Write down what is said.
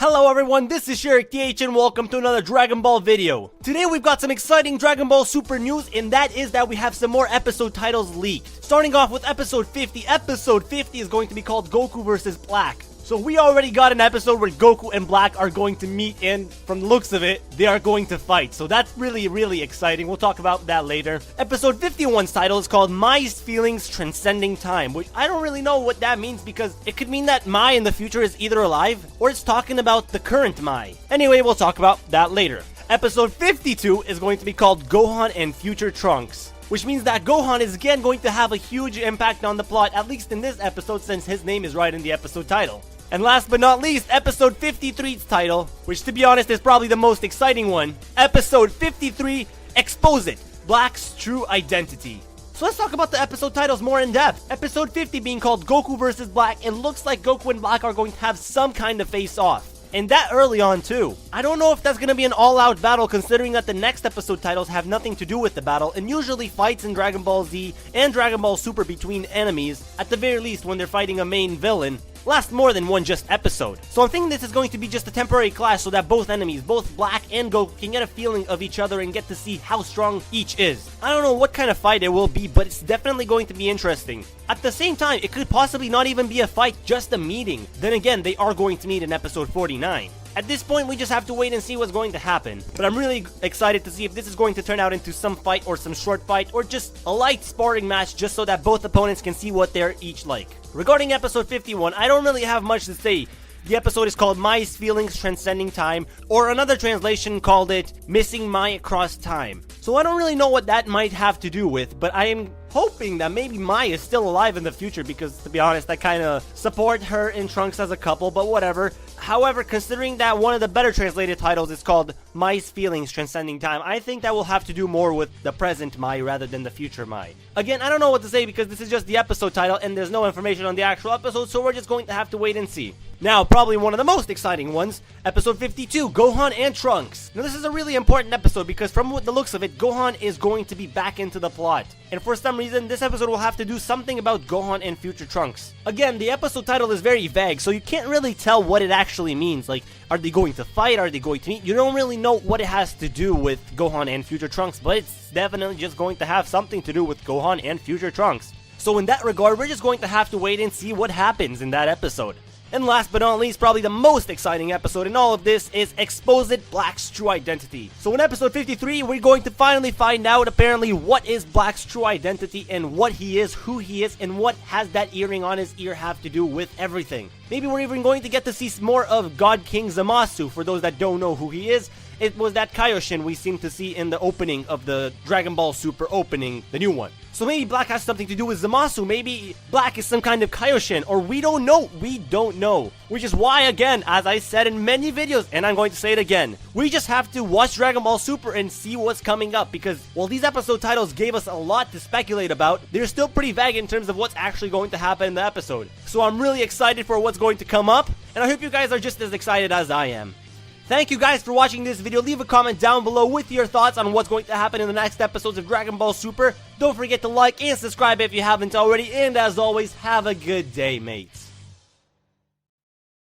Hello everyone, this is SherikTH and welcome to another Dragon Ball video. Today we've got some exciting Dragon Ball Super news, and that is that we have some more episode titles leaked. Starting off with episode 50, episode 50 is going to be called Goku vs. Black. So we already got an episode where Goku and Black are going to meet, and from the looks of it, they are going to fight. So that's really exciting. We'll talk about that later. Episode 51's title is called Mai's Feelings Transcending Time, which I don't really know what that means because it could mean that Mai in the future is either alive or it's talking about the current Mai. Anyway, we'll talk about that later. Episode 52 is going to be called Gohan and Future Trunks, which means that Gohan is again going to have a huge impact on the plot, at least in this episode since his name is right in the episode title. And last but not least, episode 53's title, which to be honest is probably the most exciting one. Episode 53, Expose It, Black's True Identity. So let's talk about the episode titles more in depth. Episode 50 being called Goku vs. Black, it looks like Goku and Black are going to have some kind of face-off. And that early on too. I don't know if that's gonna be an all-out battle considering that the next episode titles have nothing to do with the battle, and usually fights in Dragon Ball Z and Dragon Ball Super between enemies, at the very least when they're fighting a main villain, last more than one just episode. So I'm thinking this is going to be just a temporary clash so that both enemies, both Black and Goku, can get a feeling of each other and get to see how strong each is. I don't know what kind of fight it will be, but it's definitely going to be interesting. At the same time, it could possibly not even be a fight, just a meeting. Then again, they are going to meet in episode 49. At this point, we just have to wait and see what's going to happen. But I'm really excited to see if this is going to turn out into some fight or some short fight or just a light sparring match just so that both opponents can see what they're each like. Regarding episode 51, I don't really have much to say. The episode is called Mai's Feelings Transcending Time, or another translation called it Missing Mai Across Time. So I don't really know what that might have to do with, but I am hoping that maybe Mai is still alive in the future because, to be honest, I kind of support her and Trunks as a couple, but whatever. However, considering that one of the better translated titles is called Mai's Feelings Transcending Time, I think that will have to do more with the present Mai rather than the future Mai. Again, I don't know what to say because this is just the episode title and there's no information on the actual episode, so we're just going to have to wait and see. Now, probably one of the most exciting ones, episode 52, Gohan and Trunks. Now, this is a really important episode because from the looks of it, Gohan is going to be back into the plot. And for some reason, this episode will have to do something about Gohan and Future Trunks. Again, the episode title is very vague, so you can't really tell what it actually means. Like, are they going to fight? Are they going to meet? You don't really know what it has to do with Gohan and Future Trunks, but it's definitely just going to have something to do with Gohan and Future Trunks. So in that regard, we're just going to have to wait and see what happens in that episode. And last but not least, probably the most exciting episode in all of this is Expose It, Black's True Identity. So in episode 53, we're going to finally find out apparently what is Black's true identity and what he is, who he is, and what has that earring on his ear have to do with everything. Maybe we're even going to get to see more of God King Zamasu. For those that don't know who he is, it was that Kaioshin we seem to see in the opening of the Dragon Ball Super opening, the new one. So maybe Black has something to do with Zamasu, maybe Black is some kind of Kaioshin, or we don't know. Which is why, again, as I said in many videos, and I'm going to say it again, we just have to watch Dragon Ball Super and see what's coming up, because while these episode titles gave us a lot to speculate about, they're still pretty vague in terms of what's actually going to happen in the episode. So I'm really excited for what's going to come up, and I hope you guys are just as excited as I am. Thank you guys for watching this video. Leave a comment down below with your thoughts on what's going to happen in the next episodes of Dragon Ball Super. Don't forget to like and subscribe if you haven't already. And as always, have a good day, mates.